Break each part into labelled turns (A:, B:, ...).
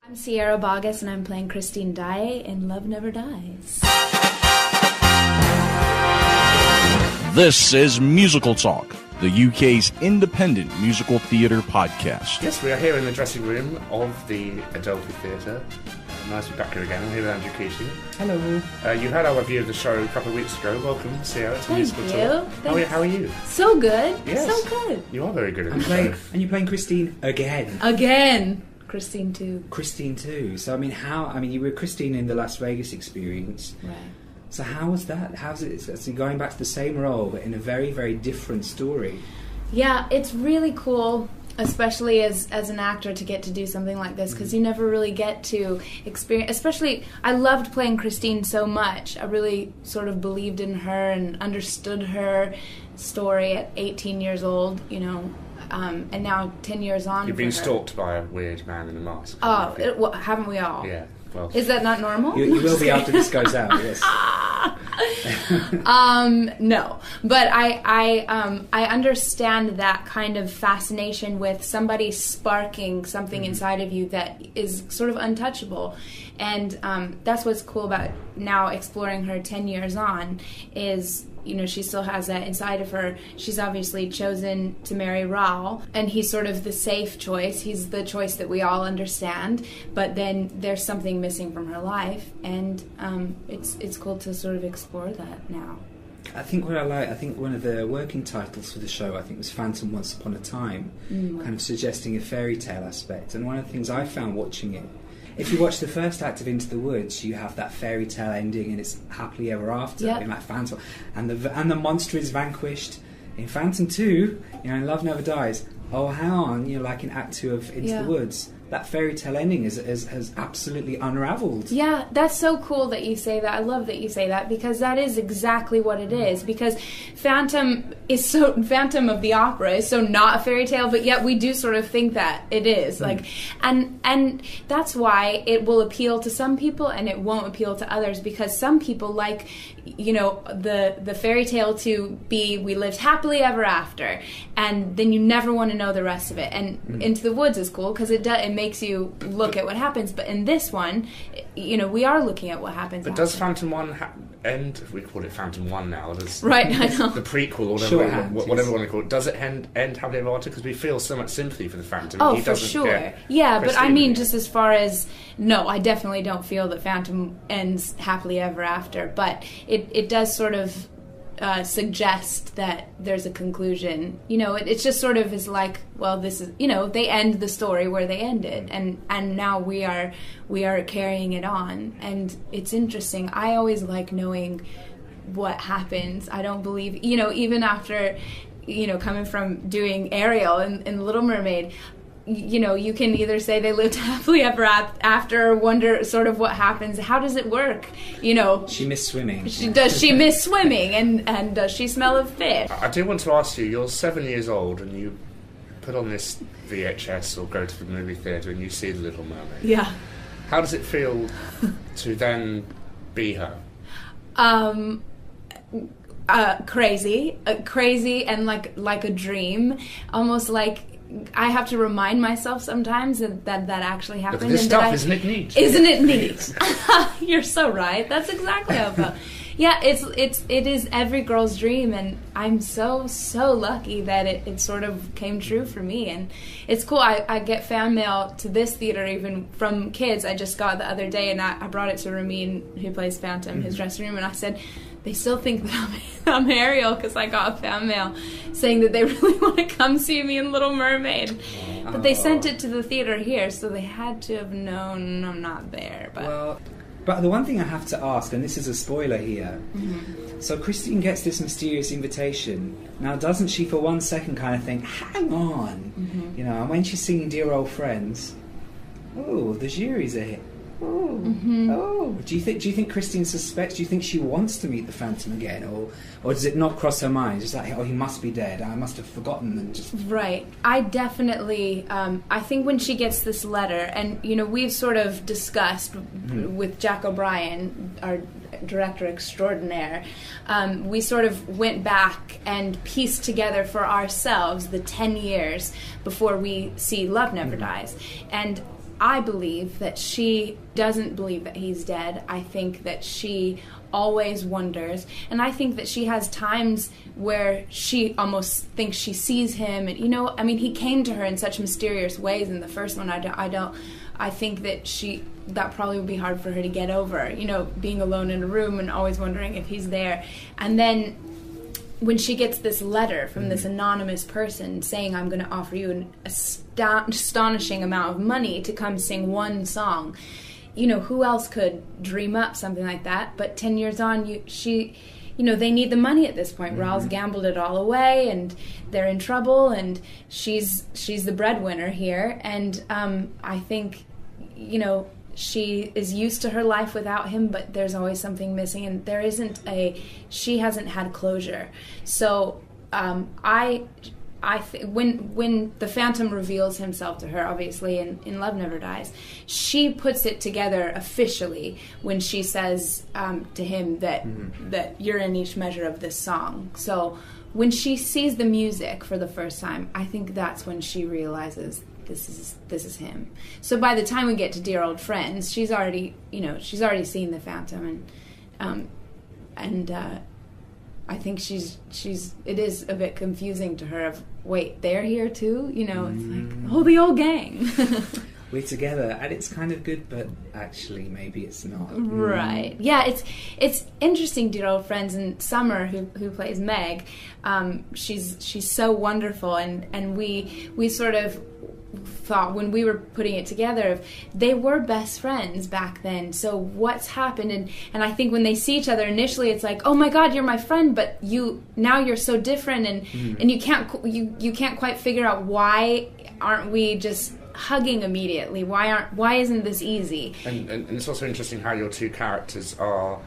A: I'm Sierra Boggess, and I'm playing Christine Daae in Love Never Dies.
B: This is Musical Talk, the UK's independent musical theatre podcast.
C: Yes, we are here in the dressing room of the Adelphi Theatre. Nice to be back here again. I'm here with Andrew Keating.
D: Hello.
C: You had our review of the show a couple of weeks ago. Welcome, Sierra, to Musical Talk. How are you?
A: So good.
C: Yes.
A: So good.
C: You are very good at the show.
D: And you're playing Christine again.
A: Again. Christine too.
D: Christine too. So you were Christine in the Las Vegas experience.
A: Right.
D: So how was that? How's it? So going back to the same role, but in a very, very different story.
A: Yeah, it's really cool, especially as an actor, to get to do something like this, because you never really get to experience. Especially, I loved playing Christine so much. I really sort of believed in her and understood her story at 18 years old. And now 10 years on.
C: You've been stalked by a weird man in a mask.
A: Oh, haven't we all?
C: Yeah. Well,
A: is that not normal?
D: You will be after this goes out. Yes.
A: No, but I understand that kind of fascination with somebody sparking something inside of you that is sort of untouchable, and that's what's cool about now exploring her 10 years on is. She still has that inside of her. She's obviously chosen to marry Raul, and he's sort of the safe choice. He's the choice that we all understand, but then there's something missing from her life, and it's cool to sort of explore that now.
D: I think one of the working titles for the show, was Phantom Once Upon a Time, kind of suggesting a fairy tale aspect. And one of the things I found watching it, if you watch the first act of Into the Woods, you have that fairy tale ending, and it's happily ever after in that Phantom, and the monster is vanquished. In Phantom 2, in Love Never Dies. Oh, hang on, like in Act 2 of Into the Woods, that fairy tale ending has absolutely unravelled.
A: Yeah, that's so cool that you say that. I love that you say that, because that is exactly what it is. Because Phantom of the Opera is so not a fairy tale, but yet we do sort of think that it is. And that's why it will appeal to some people and it won't appeal to others, because some people like, the fairy tale to be we lived happily ever after, and then you never want to know the rest of it. And Into the Woods is cool because it makes you look at what happens, but in this one, we are looking at what happens.
C: But does Phantom 1 end? We call it Phantom 1 now.
A: Right, I know.
C: The prequel, or whatever you want to call it. Does it end happily ever after? Because we feel so much sympathy for the Phantom.
A: Oh, for sure. Yeah, but I mean, just as far as... No, I definitely don't feel that Phantom ends happily ever after, but it does sort of suggest that there's a conclusion. It just sort of is like, well, this is, they end the story where they end it, and now we are carrying it on, and it's interesting. I always like knowing what happens. I don't believe, even after, coming from doing Ariel in Little Mermaid, you can either say they lived happily ever after, or wonder sort of what happens. How does it work?
D: She missed swimming.
A: Does she miss swimming? And does she smell of fish?
C: I do want to ask you, you're 7 years old and you put on this VHS or go to the movie theatre and you see The Little Mermaid.
A: Yeah.
C: How does it feel to then be her?
A: Crazy and like a dream, almost like I have to remind myself sometimes that actually happened.
C: Look at this stuff, isn't it neat?
A: Isn't it neat? You're so right. That's exactly how it felt. Yeah, it is every girl's dream, and I'm so lucky that it sort of came true for me. And it's cool. I get fan mail to this theater even from kids. I just got the other day, and I brought it to Ramin, who plays Phantom, his dressing room, and I said, they still think that I'm Ariel because I got a fan mail saying that they really want to come see me in Little Mermaid. But they sent it to the theater here, so they had to have known I'm not there.
D: But the one thing I have to ask, and this is a spoiler here, so Christine gets this mysterious invitation. Now, doesn't she for 1 second kind of think, hang on, and when she's singing Dear Old Friends, oh, the juries are here. Oh, do you think Christine suspects? Do you think she wants to meet the Phantom again, or does it not cross her mind? Just like, oh, he must be dead. I must have forgotten and just.
A: Right. I definitely. I think when she gets this letter, and we've sort of discussed with Jack O'Brien, our director extraordinaire, we sort of went back and pieced together for ourselves the 10 years before we see Love Never Dies, and I believe that she doesn't believe that he's dead. I think that she always wonders, and I think that she has times where she almost thinks she sees him, and I mean, he came to her in such mysterious ways in the first one. I think that probably would be hard for her to get over, being alone in a room and always wondering if he's there. And then when she gets this letter from this anonymous person saying, I'm going to offer you an astonishing amount of money to come sing one song, who else could dream up something like that? But 10 years on, they need the money at this point. Raul's gambled it all away, and they're in trouble, and she's the breadwinner here. And I think, she is used to her life without him, but there's always something missing, and she hasn't had closure. So when the Phantom reveals himself to her, obviously in Love Never Dies, she puts it together officially when she says to him that you're in each measure of this song. So when she sees the music for the first time, I think that's when she realizes this is him. So by the time we get to Dear Old Friends, she's already seen the Phantom, and I think it is a bit confusing to her of, wait, they're here too? It's like, the old gang.
D: We're together, and it's kind of good, but actually maybe it's not.
A: Right. Yeah, it's interesting, Dear Old Friends, and Summer, who plays Meg, she's so wonderful, and we sort of thought when we were putting it together, they were best friends back then, so what's happened? And I think when they see each other initially, it's like, oh my God, you're my friend, but now you're so different, and you can't quite figure out, why aren't we just hugging immediately? Why isn't this easy?
C: And it's also interesting how your two characters are,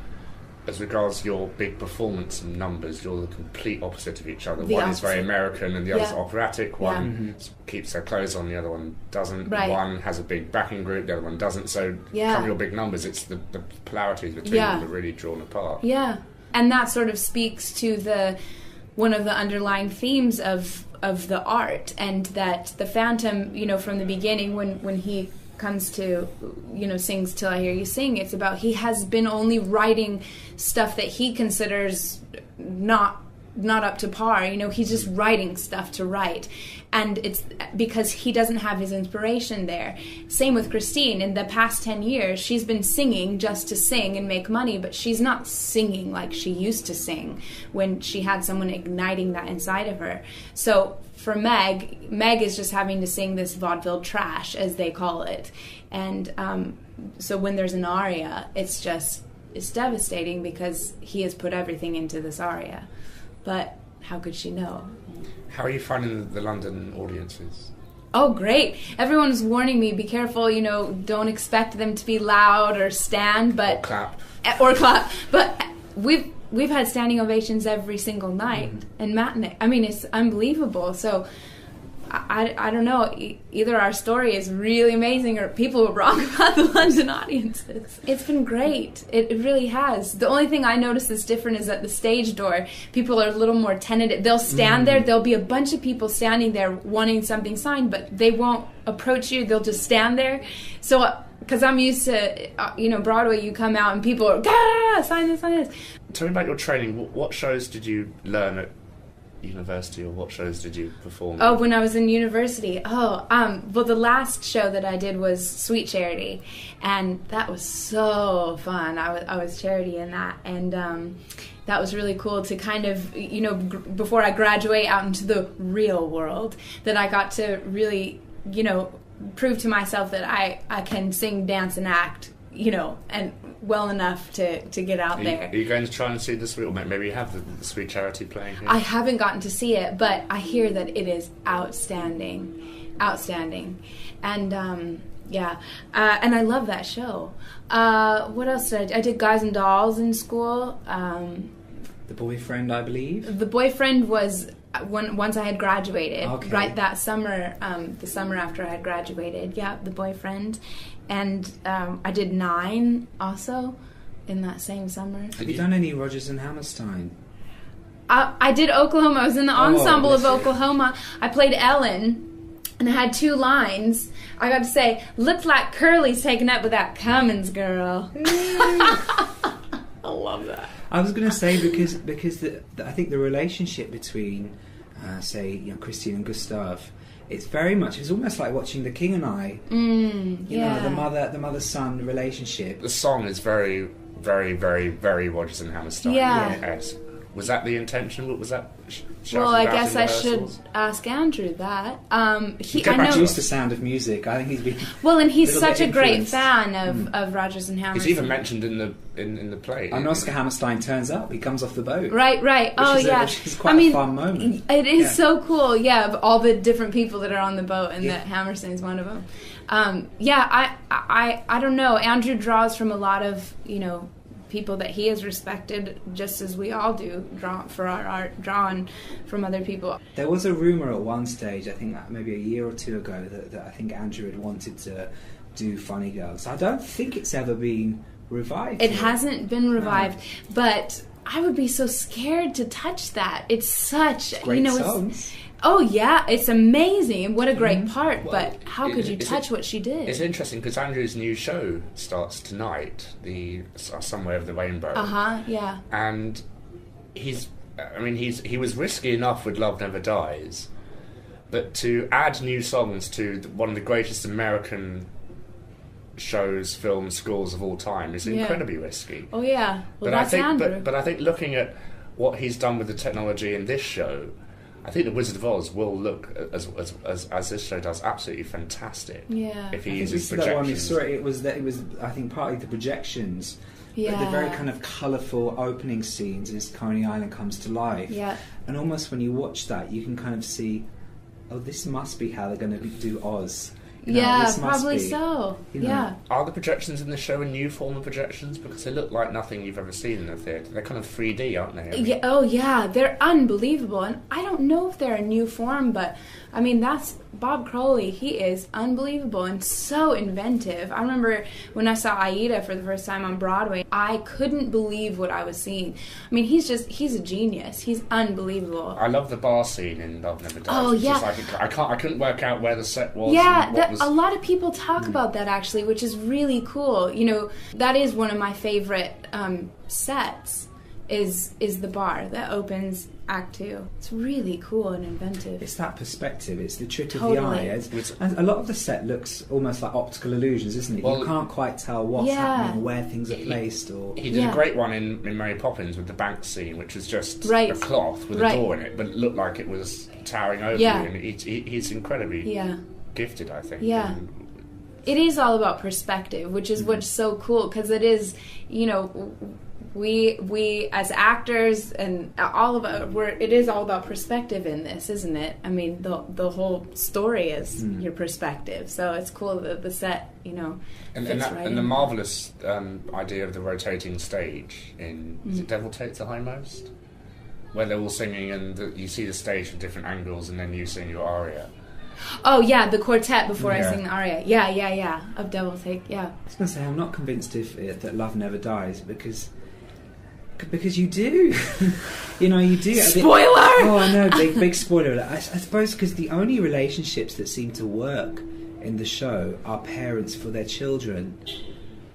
C: as regards your big performance and numbers, you're the complete opposite of each other. One is very American and the other's operatic. One keeps her clothes on, the other one doesn't.
A: Right.
C: One has a big backing group, the other one doesn't. So come your big numbers, it's the polarities between them that are really drawn apart.
A: Yeah. And that sort of speaks to one of the underlying themes of the art, and that the Phantom, from the beginning, when he comes to, sings Till I Hear You Sing, it's about he has been only writing stuff that he considers not up to par. He's just writing stuff to write, and it's because he doesn't have his inspiration there. Same with Christine. In the past 10 years, she's been singing just to sing and make money, but she's not singing like she used to sing when she had someone igniting that inside of her. So for Meg is just having to sing this vaudeville trash, as they call it, and so when there's an aria, it's devastating because he has put everything into this aria. But how could she know?
C: How are you finding the London audiences?
A: Oh, great. Everyone's warning me, be careful, don't expect them to be loud or stand, but... Or clap. But we've had standing ovations every single night and matinee. I mean, it's unbelievable. So I don't know. Either our story is really amazing, or people were wrong about the London audiences. It's been great. It really has. The only thing I notice that's different is at the stage door, people are a little more tentative. They'll stand there. There'll be a bunch of people standing there wanting something signed, but they won't approach you. They'll just stand there. So, because I'm used to, Broadway, you come out and people are, sign this, sign this.
C: Tell me about your training. What shows did you learn at university, or what shows did you perform?
A: Oh, when I was in university. Well, the last show that I did was Sweet Charity, and that was so fun. I was Charity in that, and that was really cool to kind of, before I graduate out into the real world, that I got to really, prove to myself that I can sing, dance, and act, and well enough to get out there.
C: Are you going to try and see the Sweet, or maybe you have the Sweet Charity playing here?
A: I haven't gotten to see it, but I hear that it is outstanding. And and I love that show. What else did I did Guys and Dolls in school.
D: The Boyfriend, I believe.
A: The Boyfriend was once I had graduated,
D: okay.
A: That summer, the summer after I had graduated. Yeah, The Boyfriend. And I did 9 also in that same summer.
D: Have you done any Rodgers and Hammerstein?
A: I did Oklahoma. I was in the ensemble of Oklahoma. I played Ellen, And I had 2 lines. I got to say, looks like Curly's taken up with that Cummins girl. I love that.
D: I was going to say, because I think the relationship between, say, Christine and Gustav, it's almost like watching The King and I. You know, the mother-son relationship.
C: The song is very, very, very, very Rodgers and Hammerstein.
A: Yeah.
C: Was that the intention? Was that?
A: Well, I guess I should ask Andrew that.
D: He produced The Sound of Music. I think he's been.
A: Well, and he's such a great fan of Rodgers and Hammerstein.
C: He's even mentioned in the play.
D: And Oscar Hammerstein turns up. He comes off the boat.
A: Right.
D: Which is quite a fun moment.
A: It is so cool. Yeah, of all the different people that are on the boat, and that Hammerstein's one of them. I don't know. Andrew draws from a lot of people that he has respected, just as we all do, for our art, drawn from other people.
D: There was a rumour at one stage, I think maybe a year or 2 ago, that I think Andrew had wanted to do Funny Girls. I don't think it's ever been revived.
A: It hasn't been revived, but I would be so scared to touch that. It's such,
D: great songs.
A: Oh yeah, it's amazing. What a great part, but how could you touch what she did?
C: It's interesting because Andrew's new show starts tonight, the Somewhere of the Rainbow.
A: Yeah.
C: And he was risky enough with Love Never Dies, but to add new songs to one of the greatest American shows, films, scores of all time is incredibly risky.
A: Oh yeah. Well, that's Andrew.
C: But I think looking at what he's done with the technology in this show, I think The Wizard of Oz will look, as this show does, absolutely fantastic.
A: Yeah.
C: If he uses projections.
D: It was I think partly the projections.
A: Yeah.
D: The very kind of colourful opening scenes as Coney Island comes to life.
A: Yeah.
D: And almost when you watch that, you can kind of see, this must be how they're going to do Oz.
A: Probably so. Yeah.
C: Are the projections in the show a new form of projections? Because they look like nothing you've ever seen in a theatre. They're kind of 3D, aren't they?
A: They're unbelievable. And I don't know if they're a new form, but I mean, that's Bob Crowley. He is unbelievable and so inventive. I remember when I saw Aida for the first time on Broadway, I couldn't believe what I was seeing. I mean, he's a genius. He's unbelievable.
C: I love the bar scene in Love Never Dies.
A: Oh, yeah.
C: I couldn't work out where the set was.
A: Yeah, a lot of people talk about that, actually, which is really cool. That is one of my favorite sets, is the bar that opens Act 2. It's really cool and inventive.
D: It's that perspective. It's the trick of the eye. And a lot of the set looks almost like optical illusions, isn't it? You can't quite tell what's happening, where things are placed.
C: He did a great one in Mary Poppins with the bank scene, which was just a cloth with a door in it, but it looked like it was towering over you. And he's incredibly gifted, I think.
A: Yeah. It is all about perspective, which is what's so cool, because it is, we as actors and all of it is all about perspective in this, isn't it? I mean, the whole story is your perspective, so it's cool that the set,
C: and the marvelous idea of the rotating stage in is it Devil Takes the Hindmost, where they're all singing and you see the stage from different angles, and then you sing your aria.
A: Oh yeah, the quartet before I sing the aria. Yeah, of Devil Take. Yeah.
D: I was going to say, I'm not convinced that Love Never Dies because you do. You do.
A: Spoiler!
D: Oh, I know, big spoiler. I suppose because the only relationships that seem to work in the show are parents for their children,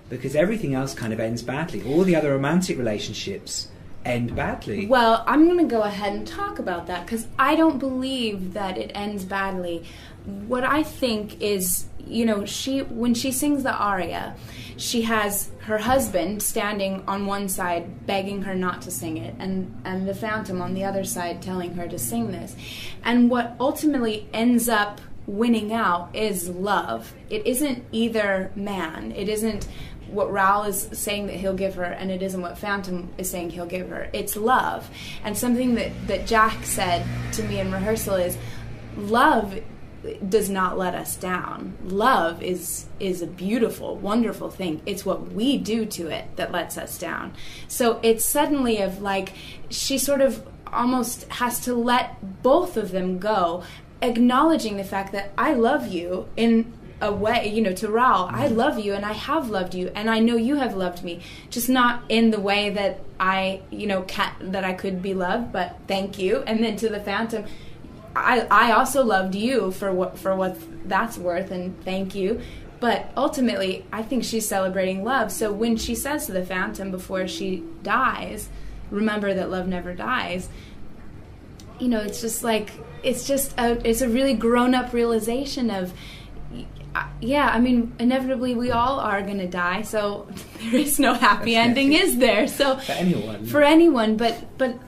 D: because everything else kind of ends badly. All the other romantic relationships end badly.
A: Well, I'm going to go ahead and talk about that, because I don't believe that it ends badly. What I think is, when she sings the aria, she has her husband standing on one side begging her not to sing it, and the Phantom on the other side telling her to sing this. And what ultimately ends up winning out is love. It isn't either man. It isn't what Raoul is saying that he'll give her, and it isn't what Phantom is saying he'll give her. It's love. And something that Jack said to me in rehearsal is, love does not let us down. Love is a beautiful, wonderful thing. It's what we do to it that lets us down. So it's suddenly of like, she sort of almost has to let both of them go, acknowledging the fact that I love you in a way, to Raoul, I love you and I have loved you and I know you have loved me, just not in the way that I, that I could be loved, but thank you. And then to the Phantom, I also loved you for what that's worth, and thank you. But ultimately, I think she's celebrating love. So when she says to the Phantom before she dies, remember that love never dies, you know, it's just like, it's a really grown-up realization of, yeah, I mean, inevitably we all are going to die, so there is no happy ending, is there? So for anyone, but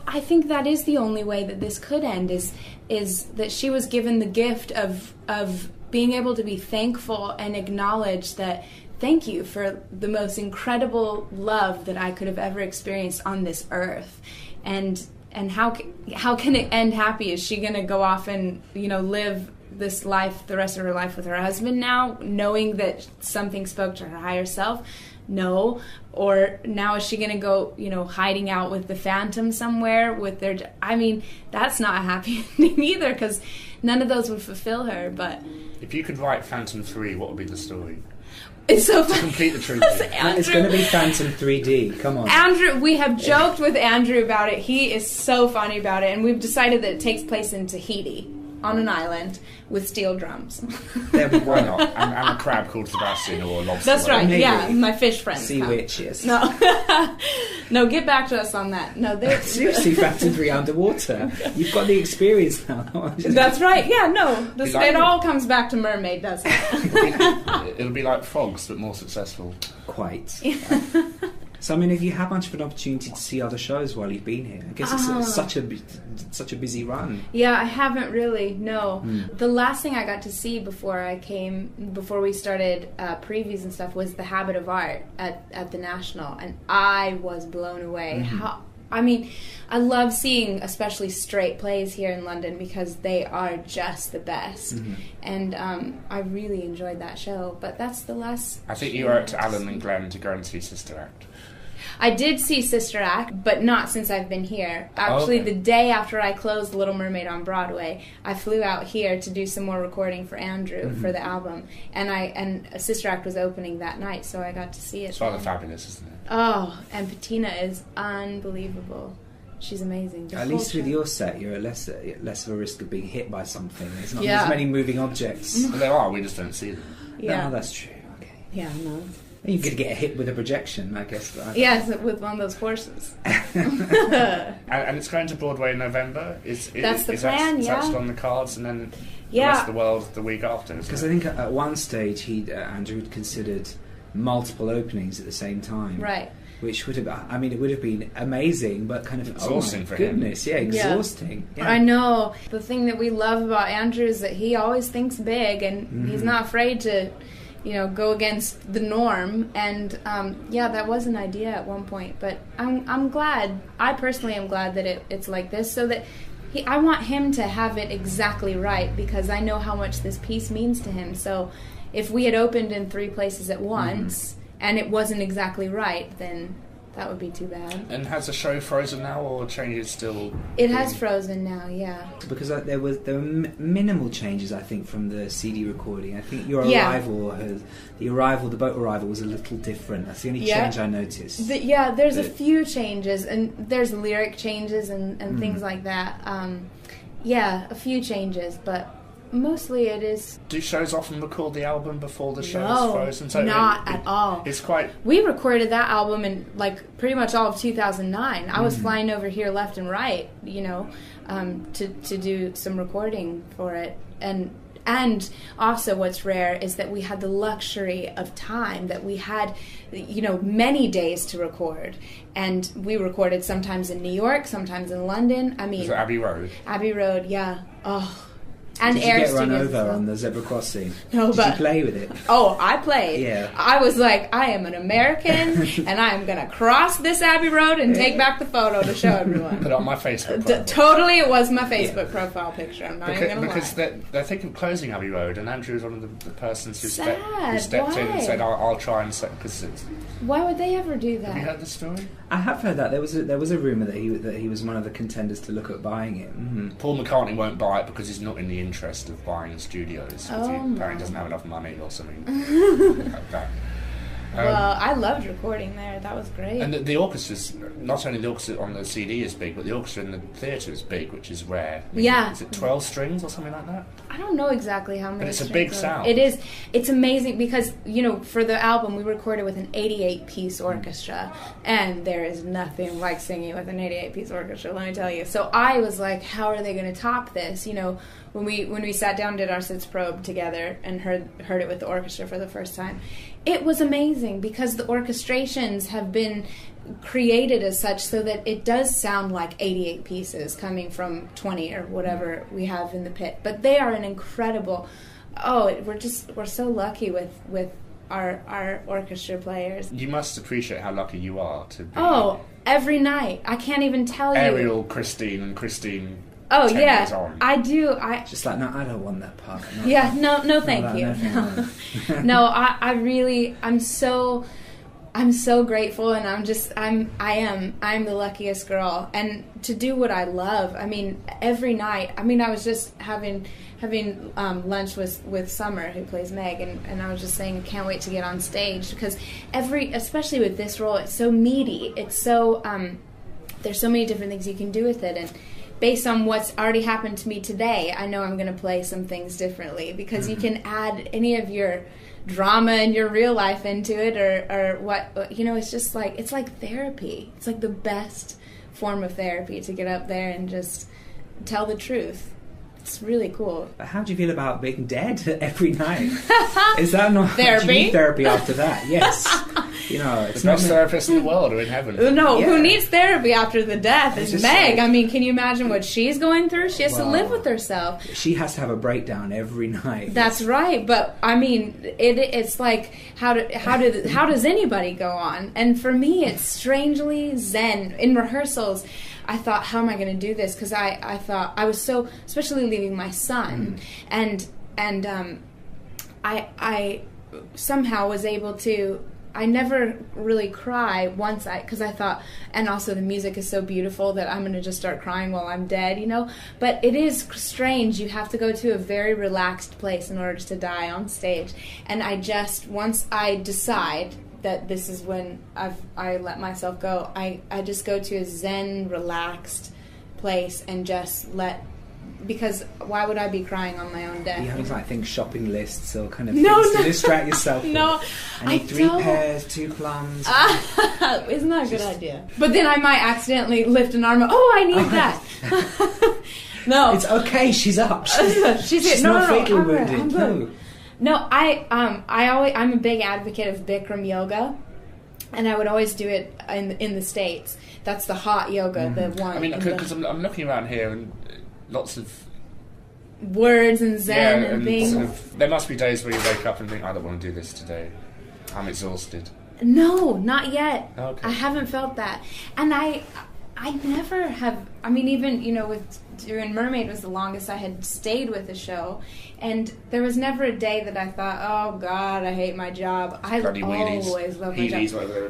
A: I think that is the only way that this could end, is that she was given the gift of being able to be thankful and acknowledge that, thank you for the most incredible love that I could have ever experienced on this earth. And how can it end happy? Is she going to go off and, you know, live this life, the rest of her life, with her husband now, knowing that something spoke to her higher self? No. Or now is she going to go, you know, hiding out with the Phantom somewhere with their... I mean, that's not a happy ending either, because none of those would fulfill her. But
C: if you could write Phantom 3, what would be the story?
A: It's so
C: to complete the truth.
D: It's going to be Phantom 3D. Come on,
A: Andrew. We have joked with Andrew about it. He is so funny about it, and we've decided that it takes place in Tahiti, on an island with steel drums.
C: Why not? And a crab called Sebastian, or a lobster.
A: That's right.
D: Maybe.
A: Yeah, my fish friends.
D: Sea witch, yes.
A: No, get back to us on that. No,
D: seriously, Phantom 3 underwater. You've got the experience now.
A: That's right. Yeah, no, it all comes back to mermaid, doesn't it?
C: It'll be like Frogs, but more successful.
D: Quite. So, I mean, have you had much of an opportunity to see other shows while you've been here? I guess it's such a busy run.
A: Yeah, I haven't really, no. The last thing I got to see before we started previews and stuff, was The Habit of Art at the National, and I was blown away. I mean, I love seeing especially straight plays here in London, because they are just the best. And I really enjoyed that show, but that's the last...
C: I think you were at Allen and Glenn to go and see Sister Act.
A: I did see Sister Act, but not since I've been here. Actually, the day after I closed Little Mermaid on Broadway, I flew out here to do some more recording for Andrew for the album, and Sister Act was opening that night, so I got to see it.
C: It's rather fabulous, isn't it?
A: Oh, and Patina is unbelievable. She's amazing.
D: At least with your set, you're at less of a risk of being hit by something. There's not as many moving objects.
C: Well, there are, we just don't see them.
A: Yeah.
D: No, that's true. Okay.
A: Yeah, no.
D: You're going to get hit with a projection, I guess.
A: Yes, with one of those horses.
C: And it's going to Broadway in November?
A: That's the plan,
C: is that still on the cards, and then the
A: Yeah.
C: rest of the world the week after?
D: Because I think at one stage Andrew had considered multiple openings at the same time.
A: Right.
D: Which would have, I mean, it would have been amazing, but kind of
C: exhausting for
D: goodness,
C: him.
D: Yeah, exhausting. Yeah.
A: I know. The thing that we love about Andrew is that he always thinks big, and he's not afraid to, you know, go against the norm. And yeah, that was an idea at one point. But I'm glad. I personally am glad that it's like this, so that I want him to have it exactly right, because I know how much this piece means to him. So if we had opened in 3 places at once and it wasn't exactly right, then that would be too bad.
C: And has the show frozen now, or changes still?
A: It has frozen now, yeah.
D: Because there were minimal changes, I think, from the CD recording. I think the boat arrival was a little different. That's the only change I noticed.
A: There's a few changes, and there's lyric changes and things like that. A few changes, but mostly it is...
C: Do shows often record the album before the show is frozen?
A: So not at all.
C: It's quite...
A: We recorded that album in, like, pretty much all of 2009. I was flying over here left and right, you know, to do some recording for it. And also what's rare is that we had the luxury of time, that we had, you know, many days to record. And we recorded sometimes in New York, sometimes in London. I mean...
C: Was it Abbey Road?
A: Abbey Road, yeah. Oh... And
D: did you get run over on the zebra crossing?
A: No,
D: did you play with it?
A: Oh, I played.
D: Yeah.
A: I was like, I am an American, and I am going to cross this Abbey Road and take back the photo to show everyone.
C: Put it on my Facebook profile.
A: Totally, it was my Facebook profile picture. I'm not even going to lie.
C: Because they're thinking of closing Abbey Road, and Andrew was one of the persons who stepped in and said, I'll try and set...
A: Why would they ever do that?
C: Have you heard the story?
D: I have heard that. There was a rumour that he was one of the contenders to look at buying it.
C: Paul McCartney won't buy it because he's not in the interest of buying studios, because he apparently doesn't have enough money or something like that.
A: Well, I loved recording there. That was great.
C: And the orchestra's, not only the orchestra on the CD is big, but the orchestra in the theatre is big, which is rare. Is it 12 strings or something like that?
A: I don't know exactly how many.
C: But it's a big sound.
A: It is. It's amazing because, for the album we recorded with an 88-piece orchestra, and there is nothing like singing with an 88-piece orchestra, let me tell you. So I was like, how are they going to top this? When we sat down and did our Sitz Probe together and heard it with the orchestra for the first time, it was amazing because the orchestrations have been created as such so that it does sound like 88 pieces coming from 20 or whatever we have in the pit. But they are an incredible. We're so lucky with our orchestra players.
C: You must appreciate how lucky you are to be.
A: Oh, every night. I can't even tell you.
C: Ariel, Christine, and Christine.
A: Oh yeah, I do.
D: Just like, no, I don't want that part. No.
A: Yeah, no, thank you. No, I really, I'm so grateful, and I'm the luckiest girl, and to do what I love. I mean, every night. I mean, I was just having lunch with Summer, who plays Meg, and I was just saying, I can't wait to get on stage because especially with this role, it's so meaty. It's so there's so many different things you can do with it, and based on what's already happened to me today, I know I'm going to play some things differently because you can add any of your drama and your real life into it, or what, it's just like, it's like therapy. It's like the best form of therapy to get up there and just tell the truth. It's really cool.
D: How do you feel about being dead every night? Is that not
A: therapy?
D: Do you need therapy after that? Yes.
C: It's the best therapists in the world are in heaven.
A: No, who needs therapy after the death is Meg. I mean, can you imagine what she's going through? She has to live with herself.
D: She has to have a breakdown every night.
A: That's right. But I mean, it's like how does anybody go on? And for me, it's strangely zen. In rehearsals, I thought, how am I going to do this? Because I thought I was so, especially leaving my son, and I somehow was able to. I never really cry because I thought, and also the music is so beautiful that I'm going to just start crying while I'm dead, But it is strange. You have to go to a very relaxed place in order to die on stage. And once I decide that this is when I let myself go, I just go to a zen, relaxed place and just because why would I be crying on my own death?
D: You have things, shopping lists or kind of things to distract yourself with.
A: No,
D: I need 3 pears, 2 plums.
A: Isn't that a good idea? But then I might accidentally lift an arm. Oh, I need that. No,
D: it's okay. She's up. She's not fatally wounded.
A: No, I'm a big advocate of Bikram yoga, and I would always do it in the States. That's the hot yoga, the one.
C: I mean, because I'm looking around here and lots of
A: words and zen and things.
C: There must be days where you wake up and think, I don't want to do this today. I'm exhausted.
A: No, not yet.
C: Okay.
A: I haven't felt that, and I never have. I mean, even with doing Mermaid was the longest I had stayed with a show, and there was never a day that I thought, oh God, I hate my job. I always love my job.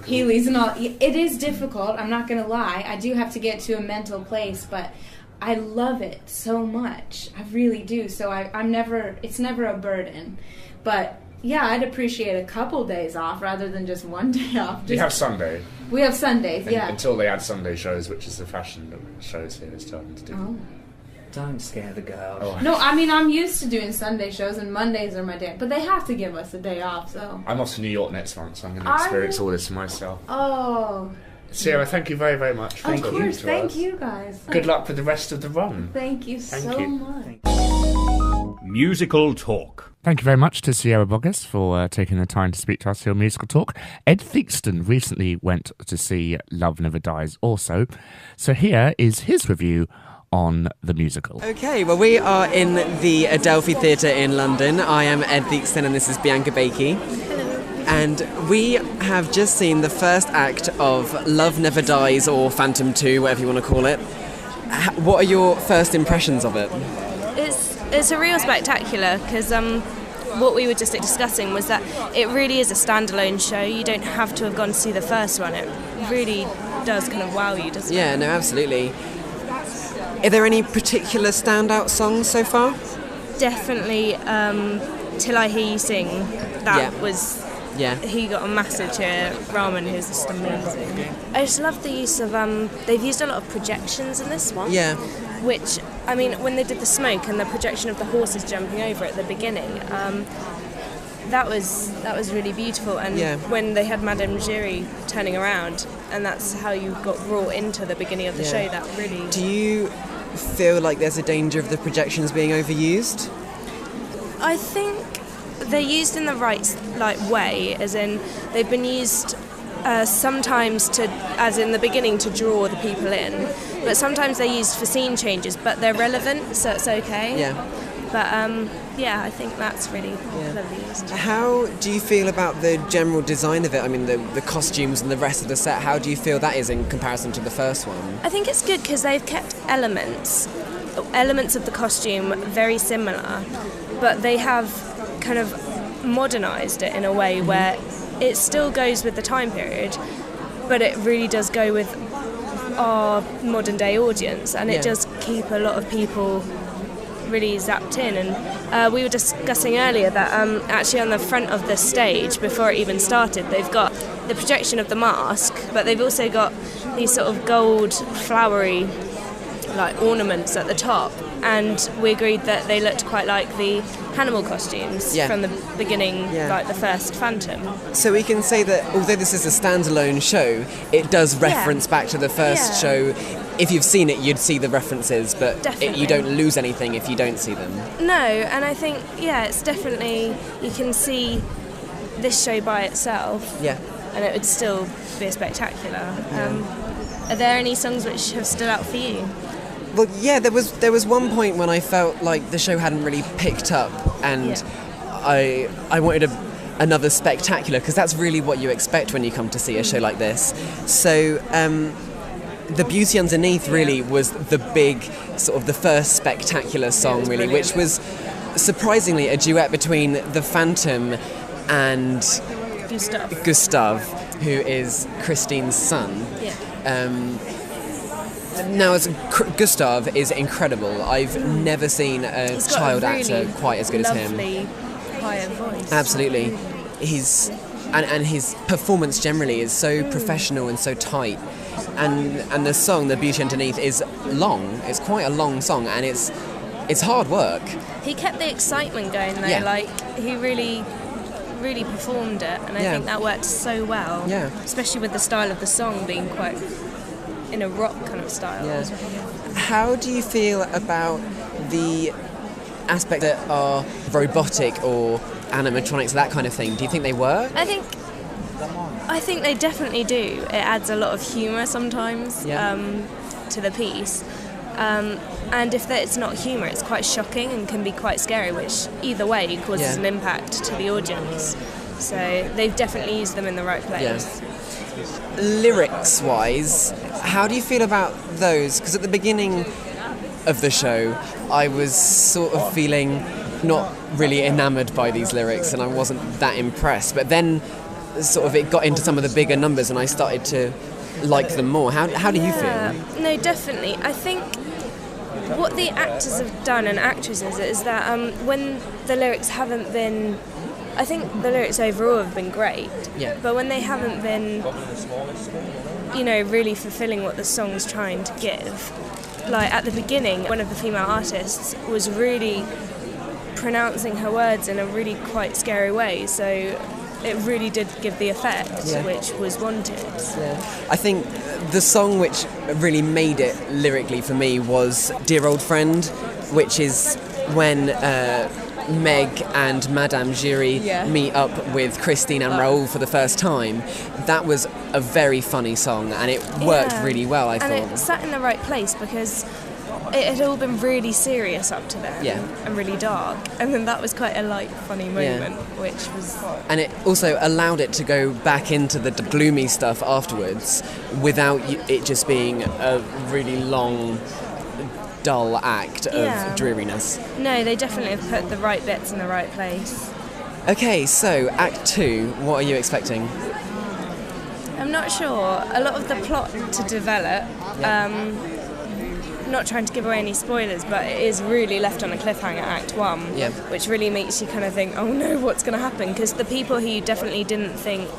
A: Heelys and all. It is difficult. I'm not going to lie. I do have to get to a mental place, but I love it so much. I really do. So it's never a burden. But yeah, I'd appreciate a couple days off rather than just one day off.
C: You have Sunday.
A: We have Sundays, yeah.
C: Until they add Sunday shows, which is the fashion that shows here is starting to do.
A: Oh.
D: Don't scare the girl.
C: Oh.
A: No, I mean, I'm used to doing Sunday shows, and Mondays are my day. But they have to give us a day off, so.
C: I'm off to New York next month, so I'm going to experience all this for myself.
A: Oh.
C: Sierra, thank you very, very much for
A: talking to us. Thank you, guys.
C: Good luck with the rest of the run.
A: Thank you so much.
B: Musical Talk.
C: Thank you very much to Sierra Boggess for taking the time to speak to us here on Musical Talk. Ed Theakston recently went to see Love Never Dies also. So here is his review on the musical.
E: Okay, well, we are in the Adelphi Theatre in London. I am Ed Theakston and this is Bianca Bakey. And we have just seen the first act of Love Never Dies, or Phantom 2, whatever you want to call it. What are your first impressions of it?
F: It's a real spectacular, because what we were just discussing was that it really is a standalone show. You don't have to have gone to see the first one. It really does kind of wow you, doesn't it?
E: Yeah, no, absolutely. Are there any particular standout songs so far?
F: Definitely Till I Hear You Sing. That was he got a massive cheer. Ramen, who's just amazing. I just love the use of they've used a lot of projections in this one.
E: Yeah.
F: Which, I mean, when they did the smoke and the projection of the horses jumping over at the beginning, that was really beautiful. And when they had Madame Giry turning around, and that's how you got brought into the beginning of the show, that really...
E: Do you feel like there's a danger of the projections being overused?
F: I think they're used in the right way, as in they've been used sometimes to, as in the beginning, to draw the people in, but sometimes they're used for scene changes, but they're relevant, so it's okay.
E: Yeah.
F: But I think that's really cleverly used.
E: How do you feel about the general design of it? I mean, the costumes and the rest of the set, how do you feel that is in comparison to the first one?
F: I think it's good because they've kept elements of the costume very similar, but they have kind of modernised it in a way where it still goes with the time period, but it really does go with our modern day audience, and it does keep a lot of people really zapped in. And we were discussing earlier that actually on the front of the stage, before it even started, they've got the projection of the mask, but they've also got these sort of gold flowery ornaments at the top, and we agreed that they looked quite like the Hannibal costumes from the beginning, like the first Phantom.
E: So we can say that although this is a standalone show, it does reference back to the first show. If you've seen it, you'd see the references, but you don't lose anything if you don't see them.
F: No, and I think, it's definitely, you can see this show by itself, and it would still be spectacular. Are there any songs which have stood out for you?
E: Well, there was one point when I felt like the show hadn't really picked up, and I wanted another spectacular, because that's really what you expect when you come to see a show like this. So The Beauty Underneath really was the big, sort of the first spectacular song, really, which was surprisingly a duet between the Phantom and Gustav, who is Christine's son. Now, Gustav is incredible. I've never seen a child actor quite as good as him.
F: Higher voice.
E: Absolutely. And his performance generally is so professional and so tight. And the song, The Beauty Underneath, is long. It's quite a long song, and it's hard work.
F: He kept the excitement going though. He really performed it, and I think that worked so well. Especially with the style of the song being quite in a rock kind of style.
E: How do you feel about the aspects that are robotic or animatronics, that kind of thing? Do you think they work?
F: I think they definitely do. It adds a lot of humour sometimes to the piece. And if it's not humour, it's quite shocking and can be quite scary, which either way causes an impact to the audience. So they've definitely used them in the right place.
E: Lyrics-wise, how do you feel about those? Because at the beginning of the show, I was sort of feeling not really enamoured by these lyrics, and I wasn't that impressed. But then sort of it got into some of the bigger numbers, and I started to like them more. How do you feel?
F: No, definitely. I think what the actors have done, and actresses, is that when the lyrics haven't been... I think the lyrics overall have been great, but when they haven't been, really fulfilling what the song's trying to give. Like at the beginning, one of the female artists was really pronouncing her words in a really quite scary way, so it really did give the effect which was wanted.
E: I think the song which really made it lyrically for me was Dear Old Friend, which is when Meg and Madame Giry meet up with Christine and Raoul for the first time. That was a very funny song, and it worked really well, I thought.
F: And it sat in the right place because it had all been really serious up to then and really dark, and then that was quite a light, funny moment, which was...
E: And it also allowed it to go back into the gloomy stuff afterwards without it just being a really long, dull act of dreariness.
F: No, they definitely have put the right bits in the right place.
E: Okay, so Act 2, what are you expecting?
F: I'm not sure. A lot of the plot to develop, not trying to give away any spoilers, but it is really left on a cliffhanger, Act 1, which really makes you kind of think, oh no, what's going to happen? Because the people who you definitely didn't think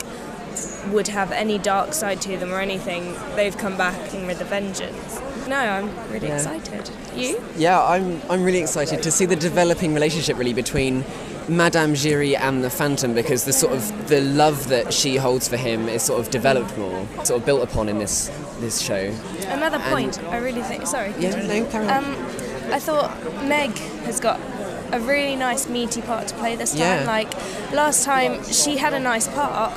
F: would have any dark side to them or anything, they've come back and with a vengeance. No, I'm really excited. You?
E: Yeah, I'm really excited to see the developing relationship really between Madame Giry and the Phantom, because the love that she holds for him is sort of developed more, sort of built upon in this show.
F: Another point, I really think... Sorry.
E: Yeah, no, carry on.
F: I thought Meg has got a really nice meaty part to play this time.
E: Yeah.
F: Like, last time she had a nice part,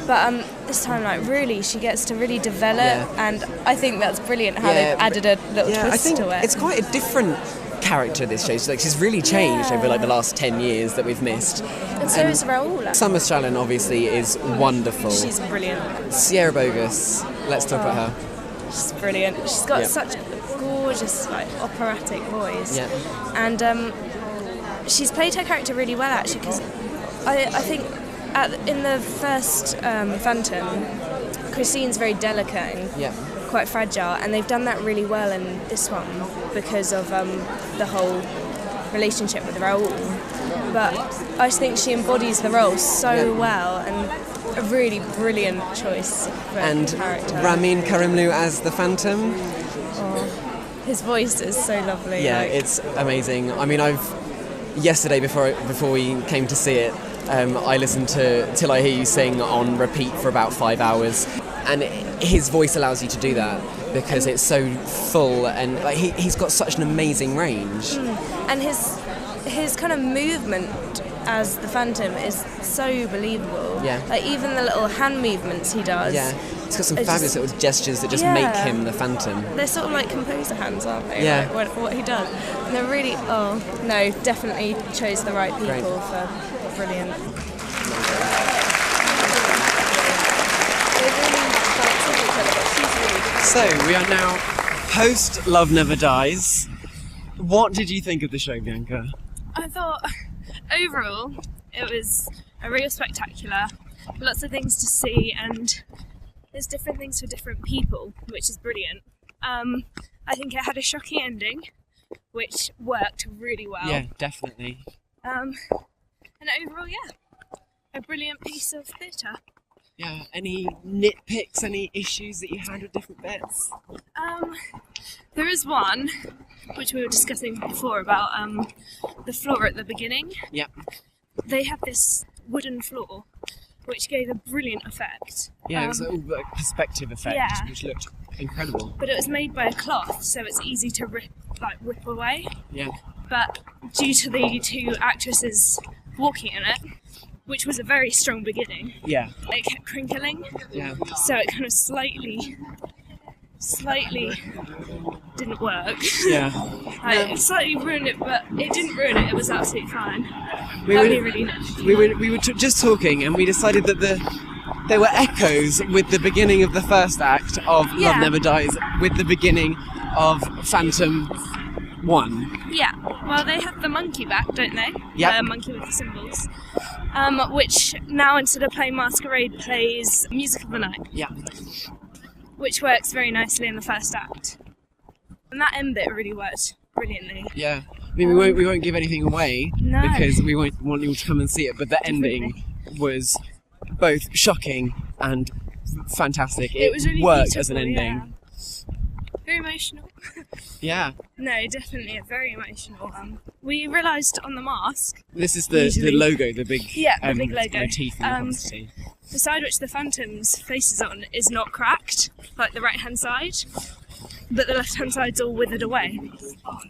F: but this time, like, really, she gets to really develop, and I think that's brilliant how they've added a little twist to it.
E: It's quite a different character, this show. So, like, she's really changed over like the last 10 years that we've missed.
F: And so is Raoul.
E: Summer Strallen obviously is wonderful.
F: She's brilliant.
E: Sierra Boggess, let's talk about her.
F: She's brilliant. She's got such a gorgeous, like, operatic voice.
E: Yeah.
F: And she's played her character really well, actually, because I think in the first Phantom, Christine's very delicate and quite fragile, and they've done that really well in this one because of the whole relationship with Raoul. But I just think she embodies the role so well, and a really brilliant choice for character.
E: Ramin Karimloo as the Phantom.
F: Oh, his voice is so lovely.
E: Yeah, it's amazing. I mean, yesterday before we came to see it, I listened to Till I Hear You Sing on repeat for about 5 hours, and his voice allows you to do that because it's so full, and like he's got such an amazing range.
F: And his kind of movement as the Phantom is so believable.
E: Yeah.
F: Like, even the little hand movements he does.
E: Yeah. He's got some fabulous little gestures that just make him the Phantom.
F: They're sort of like composer hands, aren't they?
E: Yeah.
F: Like what he does. And they're really, definitely chose the right people for brilliant.
E: So, we are now post Love Never Dies. What did you think of the show, Bianca?
G: I thought, overall, it was a real spectacular. Lots of things to see, and there's different things for different people, which is brilliant. I think it had a shocking ending, which worked really well.
E: Yeah, definitely.
G: And overall, a brilliant piece of theatre.
E: Yeah, any nitpicks, any issues that you had with different bits?
G: There is one, which we were discussing before, about the floor at the beginning.
E: Yeah.
G: They had this wooden floor, which gave a brilliant effect.
E: Yeah, it was a perspective effect, which looked incredible.
G: But it was made by a cloth, so it's easy to whip away.
E: Yeah.
G: But due to the two actresses walking in it, which was a very strong beginning, it kept crinkling. Yeah. So it kind of slightly didn't work.
E: Yeah.
G: It slightly ruined it, but it didn't ruin it. It was absolutely fine.
E: We were just talking, and we decided that there were echoes with the beginning of the first act of Love Never Dies, with the beginning of Phantom 1.
G: Yeah. Well, they have the monkey back, don't they?
E: Yeah.
G: The monkey with the symbols. Which now, instead of playing Masquerade, plays Music of the Night.
E: Yeah.
G: Which works very nicely in the first act. And that end bit really worked brilliantly.
E: Yeah. I mean, we won't give anything away because we won't want you to come and see it, but the ending was both shocking and fantastic. It
G: was really
E: worked as an ending.
G: Yeah. Very emotional.
E: Yeah.
G: No, definitely very emotional. We realised on the mask.
E: This is the logo, the big
G: the big logo
E: motif in the quantity.
G: The side which the Phantom's face is on is not cracked, like the right hand side, but the left hand side's all withered away.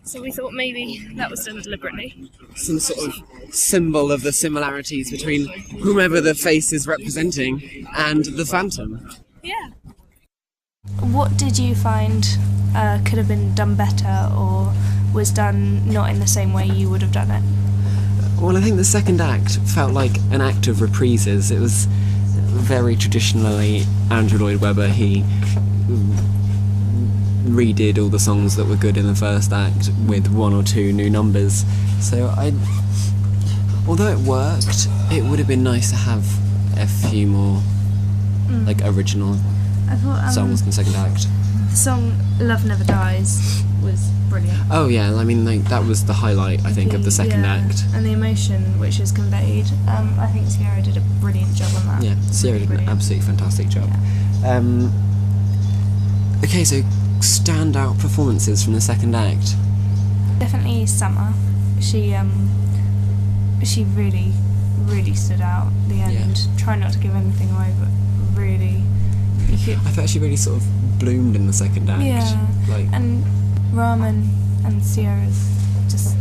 G: So we thought maybe that was done deliberately.
E: Some sort of symbol of the similarities between whomever the face is representing and the Phantom.
G: Yeah.
F: What did you find could have been done better, or was done not in the same way you would have done it?
E: Well, I think the second act felt like an act of reprises. It was very traditionally Andrew Lloyd Webber. He redid all the songs that were good in the first act with one or two new numbers. So although it worked, it would have been nice to have a few more like original songs in the second act?
F: The song "Love Never Dies" was brilliant.
E: Oh yeah, I mean that was the highlight, I think, of the second act.
F: And the emotion which is conveyed. I think Sierra did a brilliant job on that.
E: Yeah, Sierra did an absolutely fantastic job.
F: Yeah.
E: Okay, so standout performances from the second act.
F: Definitely Summer. She really, really stood out at the end.
E: Yeah.
F: Try not to give anything away, but really,
E: I thought she really sort of bloomed in the second act.
F: Yeah. And Rahman and Sierra's just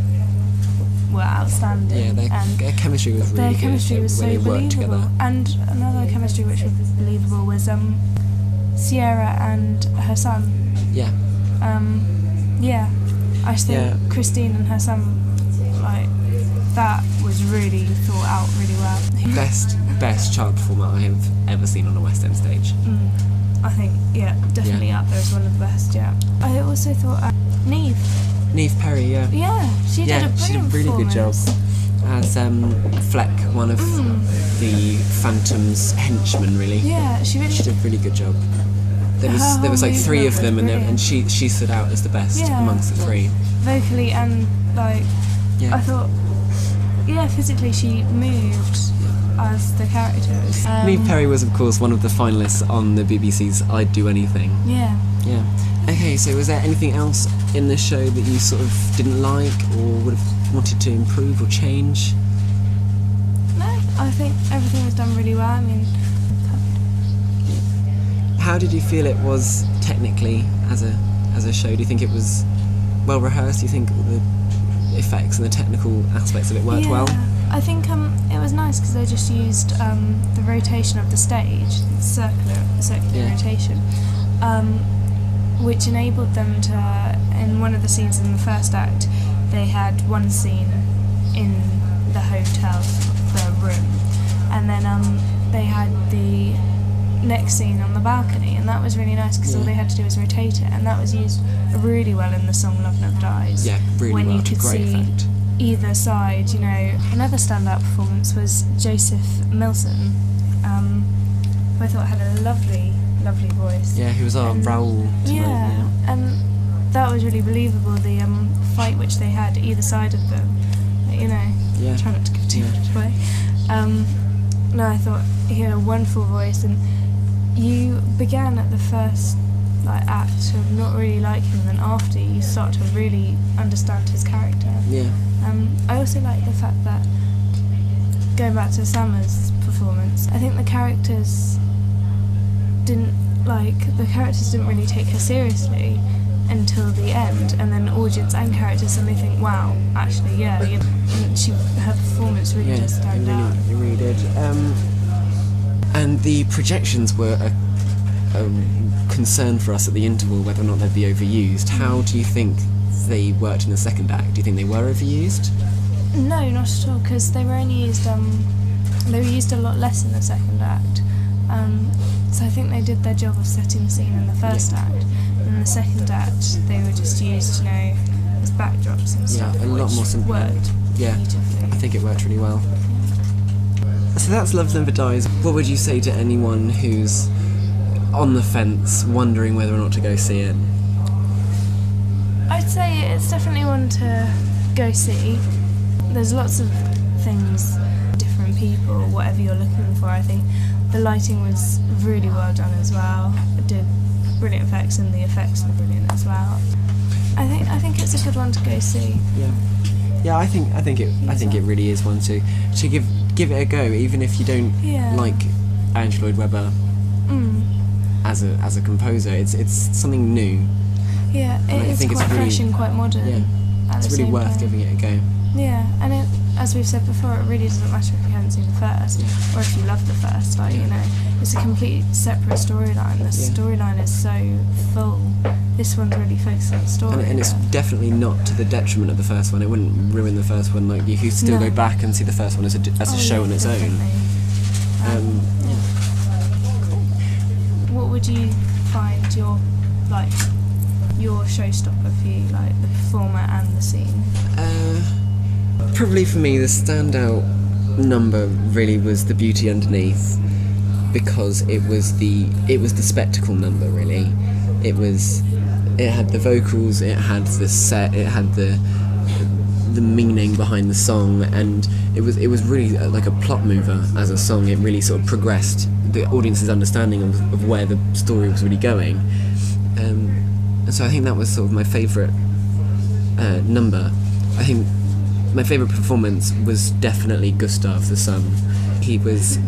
F: were outstanding.
E: Yeah, their chemistry was really good.
F: Their chemistry was so believable.
E: Together.
F: And another chemistry which was believable was Sierra and her son.
E: Yeah.
F: Yeah. I think Christine and her son, like, that was really thought out really well.
E: Best child performer I have ever seen on a West End stage.
F: I think, definitely up there as one of the best, I also thought Neve
E: Perry, yeah.
F: Yeah, she did a
E: really good job as Fleck, one of the Phantom's henchmen, really.
F: Yeah, she did a
E: really good job. There was like three of them, and she stood out as the best amongst the three.
F: Vocally and I thought, physically she moved as the characters.
E: Neve Perry was, of course, one of the finalists on the BBC's I'd Do Anything.
F: Yeah.
E: Okay, so was there anything else in the show that you sort of didn't like or would have wanted to improve or change?
F: No, I think everything was done really well. I mean,
E: how did you feel it was technically as a show? Do you think it was well rehearsed? Do you think the effects and the technical aspects of it worked well?
F: I think it was nice because they just used the rotation of the stage, circular rotation, which enabled them to, in one of the scenes in the first act, they had one scene in the hotel, the room, and then they had the next scene on the balcony, and that was really nice because all they had to do was rotate it, and that was used really well in the song Love Never Dies.
E: Yeah, really
F: when
E: well.
F: You could
E: Great
F: see
E: effect.
F: Either side, Another standout performance was Joseph Milson, who I thought had a lovely voice.
E: Yeah, he was our Raoul tonight.
F: And that was really believable, the fight which they had either side of them, try not to give too much away. No, I thought he had a wonderful voice, and you began at the first act of not really liking him, and after you start to really understand his character.
E: Yeah.
F: I also like the fact that, going back to Summer's performance, I think the characters didn't really take her seriously until the end, and then audience and characters suddenly think, wow, actually, and her performance really does stand out.
E: It really did. And the projections were a concern for us at the interval, whether or not they'd be overused. How do you think they worked in the second act? Do you think they were overused?
F: No, not at all, because they were only used. They were used a lot less in the second act. So I think they did their job of setting the scene in the first act. In the second act, they were just used, as backdrops and stuff.
E: Yeah, a lot more simple.
F: Worked beautifully.
E: I think it worked really well. So that's Love Never Dies. What would you say to anyone who's on the fence, wondering whether or not to go see it?
F: I'd say it's definitely one to go see. There's lots of things, different people, whatever you're looking for. I think the lighting was really well done as well. It did brilliant effects, and the effects were brilliant as well. I think it's a good one to go see.
E: Yeah, I think it really is one to give it a go, even if you don't like Andrew Lloyd Webber as a composer. It's something new.
F: Yeah, it's quite fresh and quite modern.
E: Yeah, it's really worth giving it a go.
F: Yeah, and as we've said before, it really doesn't matter if you haven't seen the first, or if you love the first. It's a complete separate storyline. The storyline is so full. This one's really focused on the story.
E: And it's definitely not to the detriment of the first one. It wouldn't ruin the first one. You could still go back and see the first one as a show on its
F: definitely.
E: Own.
F: What would you find your showstopper for you, the performer and the scene?
E: Probably for me, the standout number really was The Beauty Underneath, because it was the spectacle number, really. It had the vocals, it had the set, it had the meaning behind the song, and it was really like a plot mover as a song. It really sort of progressed the audience's understanding of where the story was really going. And so I think that was sort of my favourite number. I think my favourite performance was definitely Gustav the son. He was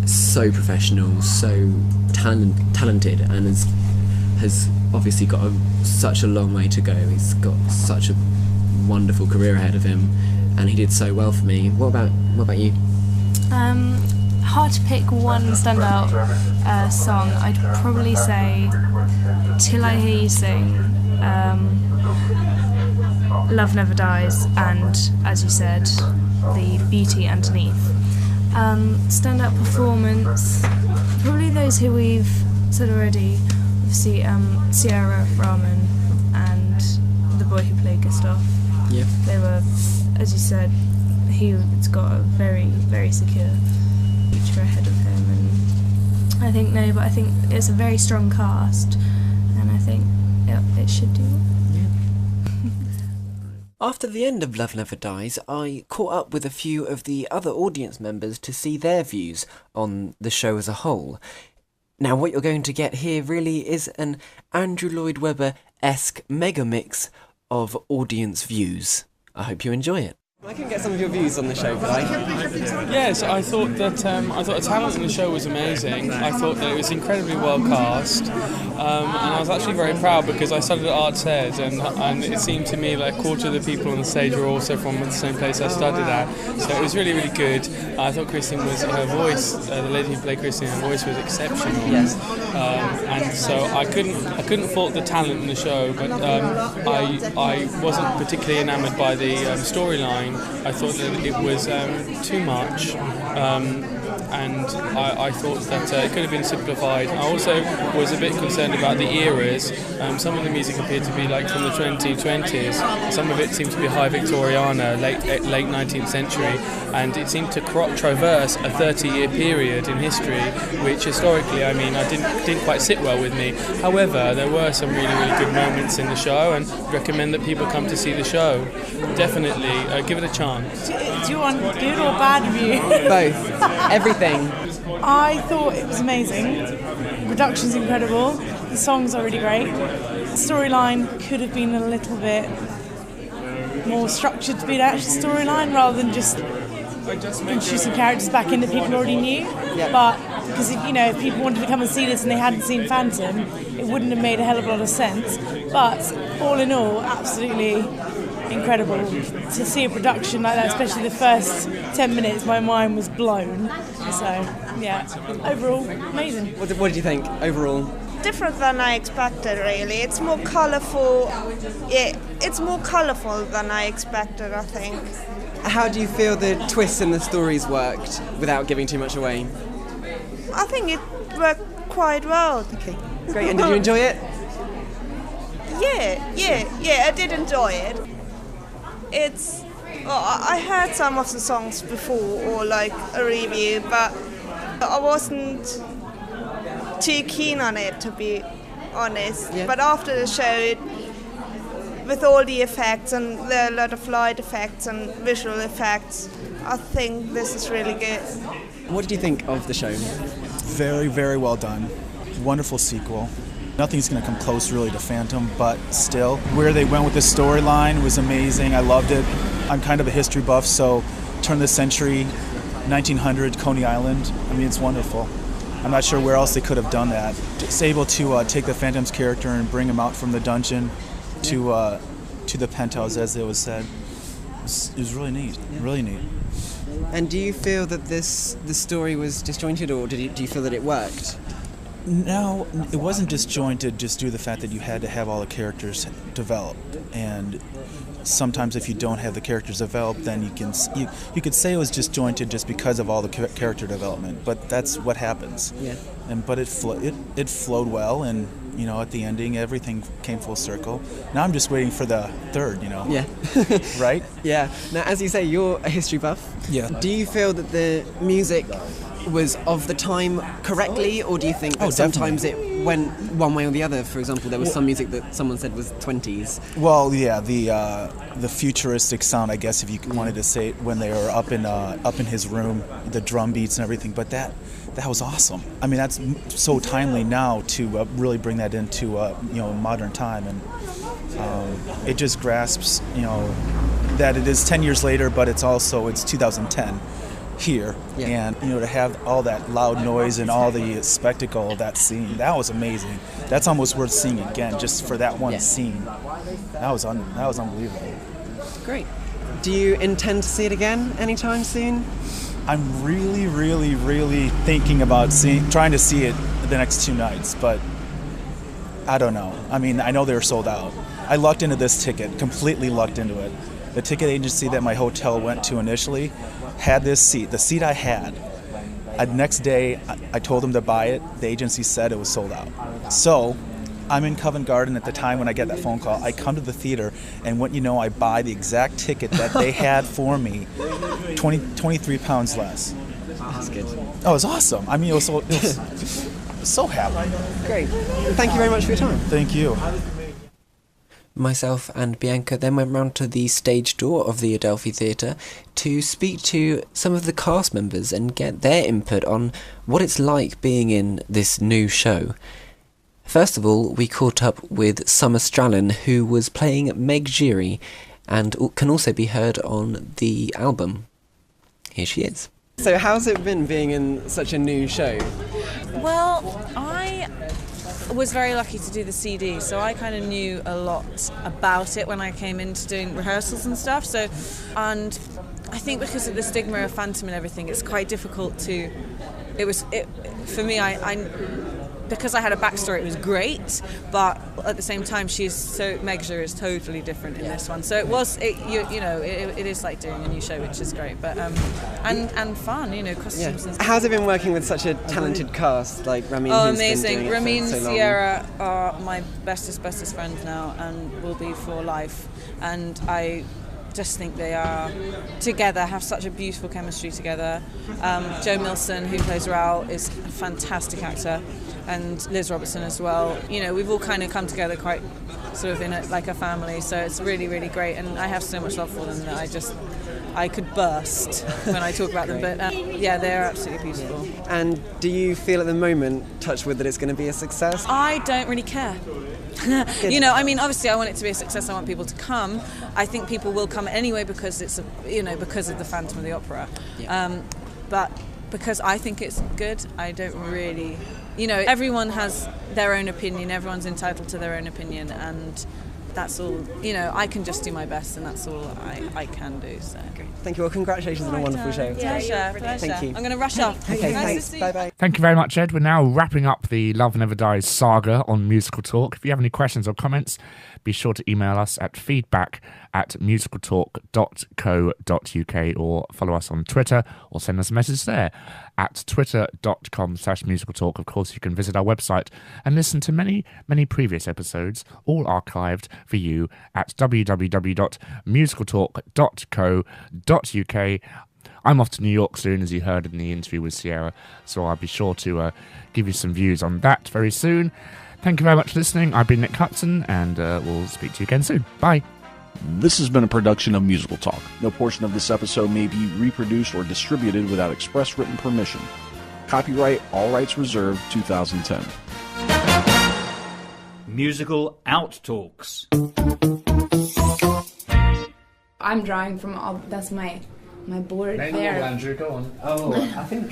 E: so professional, so talented, and has obviously got such a long way to go. He's got such a wonderful career ahead of him, and he did so well for me. What about you?
F: Hard to pick one standout song. I'd probably say Till I Hear You Sing, Love Never Dies, and, as you said, The Beauty Underneath. Standout performance, probably those who we've said already. Obviously, Sierra Rahman and the boy who played Gustav.
E: Yeah.
F: They were, as you said, he's got a very, very secure future ahead of him, and I think it's a very strong cast, and I think it should do well.
E: After the end of Love Never Dies, I caught up with a few of the other audience members to see their views on the show as a whole. Now, what you're going to get here really is an Andrew Lloyd Webber-esque mega mix of audience views. I hope you enjoy it. I can get some of your views on the show, could I?
H: Yes, I thought the talent in the show was amazing. I thought that it was incredibly well cast, and I was actually very proud because I studied at Arts Ed, and it seemed to me like a quarter of the people on the stage were also from the same place I studied at. So it was really, really good. I thought her voice, the lady who played Christine, her voice was exceptional.
E: Yes.
H: And so I couldn't fault the talent in the show, but I wasn't particularly enamoured by the storyline. I thought that it was too much, and I thought that it could have been simplified. I also was a bit concerned about the eras. Some of the music appeared to be like from the 2020s. Some of it seemed to be high Victoriana, late 19th century, and it seemed to traverse a 30-year period in history, which historically, I didn't quite sit well with me. However, there were some really, really good moments in the show, and recommend that people come to see the show. Definitely, give it a chance.
I: Do you want good or bad review?
E: Both. Everything.
I: I thought it was amazing. The production's incredible. The songs are really great. The storyline could have been a little bit more structured to be an actual storyline rather than just introducing characters back in that people already knew.
E: Yep.
I: But because if people wanted to come and see this and they hadn't seen Phantom, it wouldn't have made a hell of a lot of sense. But all in all, absolutely incredible to see a production like that, especially the first 10 minutes. My mind was blown. So yeah, overall amazing.
E: What did you think overall?
J: Different than I expected, really. It's more colourful. Yeah, it's more colourful than I expected, I think.
E: How do you feel the twists in the stories worked without giving too much away?
J: I think it worked quite well.
E: Okay, great. And did you enjoy it?
J: Yeah, I did enjoy it. I heard some of the songs before, or like a review, but I wasn't too keen on it, to be honest.
E: Yeah.
J: But after the show, with all the effects and a lot of light effects and visual effects, I think this is really good.
E: What did you think of the show?
K: Very, very well done. Wonderful sequel. Nothing's going to come close really to Phantom, but still, where they went with the storyline was amazing. I loved it. I'm kind of a history buff, so turn of the century, 1900, Coney Island. It's wonderful. I'm not sure where else they could have done that. It's able to take the Phantom's character and bring him out from the dungeon to the penthouse, as it was said. It was really neat, really neat.
E: And do you feel that the story was disjointed, or do you feel that it worked?
K: No, it wasn't disjointed just due to the fact that you had to have all the characters developed. And sometimes if you don't have the characters developed, then you could say it was disjointed just because of all the character development. But that's what happens.
E: Yeah.
K: But it flowed well, and you know, at the ending, everything came full circle. Now I'm just waiting for the third, you know.
E: Yeah.
K: Right?
E: Yeah. Now, as you say, you're a history buff.
K: Yeah.
E: Do you feel that the music was of the time correctly, or do you think that sometimes it went one way or the other? For example, there was some music that someone said was 20s.
K: Well, yeah, the futuristic sound, I guess, if you wanted to say it, when they were up in his room, the drum beats and everything. But that was awesome. I mean, that's so timely now to really bring that into you know, modern time, and it just grasps, you know, that it is 10 years later, but it's 2010. Here, and you know, to have all that loud noise and all the spectacle of that scene, that was amazing. That's almost worth seeing again, just for that one scene. That was unbelievable.
E: Great. Do you intend to see it again anytime soon?
K: I'm really, really, really thinking about trying to see it the next 2 nights, but I don't know. I mean, I know they were sold out. I lucked into this ticket, completely lucked into it. The ticket agency that my hotel went to initially had this seat, the seat I had. The next day, I told them to buy it. The agency said it was sold out. So I'm in Covent Garden at the time when I get that phone call. I come to the theater, and what you know, I buy the exact ticket that they had for me, 23 pounds less.
E: That's good.
K: Oh, it was awesome. I mean, it was so happy.
E: Great. Thank you very much for your time.
K: Thank you.
E: Myself and Bianca then went round to the stage door of the Adelphi Theatre to speak to some of the cast members and get their input on what it's like being in this new show. First of all, we caught up with Summer Strallen, who was playing Meg Giry and can also be heard on the album. Here she is. So how's it been being in such a new show?
L: Well, I was very lucky to do the CD, so I kind of knew a lot about it when I came into doing rehearsals and stuff. So, and I think because of the stigma of Phantom and everything, it's quite difficult to. For me. Because I had a backstory, it was great, but at the same time, Meg Giry is totally different in this one. So it is like doing a new show, which is great, but and fun, you know, costumes and stuff.
E: How's it been working with such a talented cast like Ramin?
L: Oh,
E: who's
L: amazing!
E: been doing
L: Ramin
E: it for
L: and
E: so long?
L: Sierra are my bestest friends now, and will be for life. And I just think they are together, have such a beautiful chemistry together. Joe Milson, who plays Raoul, is a fantastic actor. And Liz Robertson as well. You know, we've all kind of come together quite sort of like a family, so it's really, really great, and I have so much love for them that I could burst when I talk about them, but yeah, they're absolutely beautiful.
E: And do you feel at the moment, touch wood, that it's going to be a success?
L: I don't really care. You know, I mean, obviously I want it to be a success, I want people to come. I think people will come anyway because because of the Phantom of the Opera. Yeah. But because I think it's good, I don't really... You know, everyone has their own opinion, everyone's entitled to their own opinion, and that's all, you know, I can just do my best, and that's all I can do, so.
E: Great. Thank you, well, congratulations on a wonderful show.
L: Pleasure.
E: Thank you.
L: I'm going to rush off.
E: Okay,
L: nice
E: thanks.
L: to see
E: Bye-bye.
M: Thank you very much, Ed. We're now wrapping up the Love Never Dies saga on Musical Talk. If you have any questions or comments, be sure to email us at feedback@musicaltalk.co.uk or follow us on Twitter or send us a message there at twitter.com/musicaltalk. Of course, you can visit our website and listen to many, many previous episodes, all archived for you at www.musicaltalk.co.uk. I'm off to New York soon, as you heard in the interview with Sierra, so I'll be sure to give you some views on that very soon. Thank you very much for listening. I've been Nick Hutson, and we'll speak to you again soon. Bye.
B: This has been a production of Musical Talk. No portion of this episode may be reproduced or distributed without express written permission. Copyright, all rights reserved, 2010.
N: Musical Outtalks.
A: I'm drawing from all. That's my board
C: Name
A: there.
C: all, Andrew, go on.
D: Oh, I think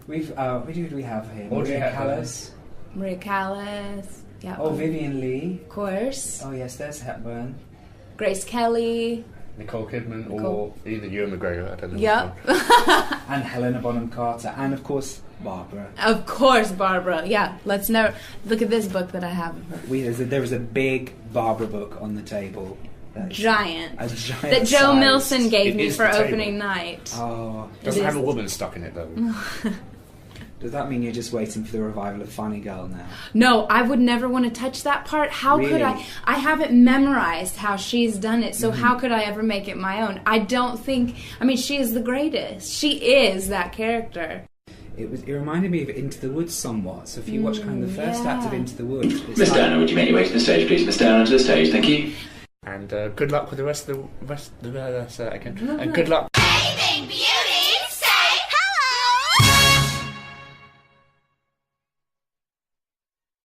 D: we've. Who do we have here? Maria Callas.
A: Maria Callas. Yeah.
D: Oh, Vivian Leigh.
A: Of course.
D: Oh yes, there's Hepburn.
A: Grace Kelly.
C: Nicole Kidman, or either Ewan McGregor, I don't know.
A: Yep.
D: And Helena Bonham Carter, and of course Barbara.
A: Of course, Barbara. Yeah, let's never look at this book that I have of her.
D: There was a big Barbara book on the table.
A: Giant.
D: A giant.
A: That Joe Milson gave me for
C: the
A: opening night.
D: Oh.
C: Doesn't have a woman stuck in it though.
D: Does that mean you're just waiting for the revival of Funny Girl now?
A: No, I would never want to touch that part. How could I? I haven't memorized how she's done it, so how could I ever make it my own? I don't think... I mean, she is the greatest. She is that character.
D: It reminded me of Into the Woods somewhat. So if you watch kind of the first act of Into the Woods...
O: Miss Downer, would you make your way to the stage, please? Miss Downer, to the stage, thank you.
C: And good luck with the rest of the... And good luck...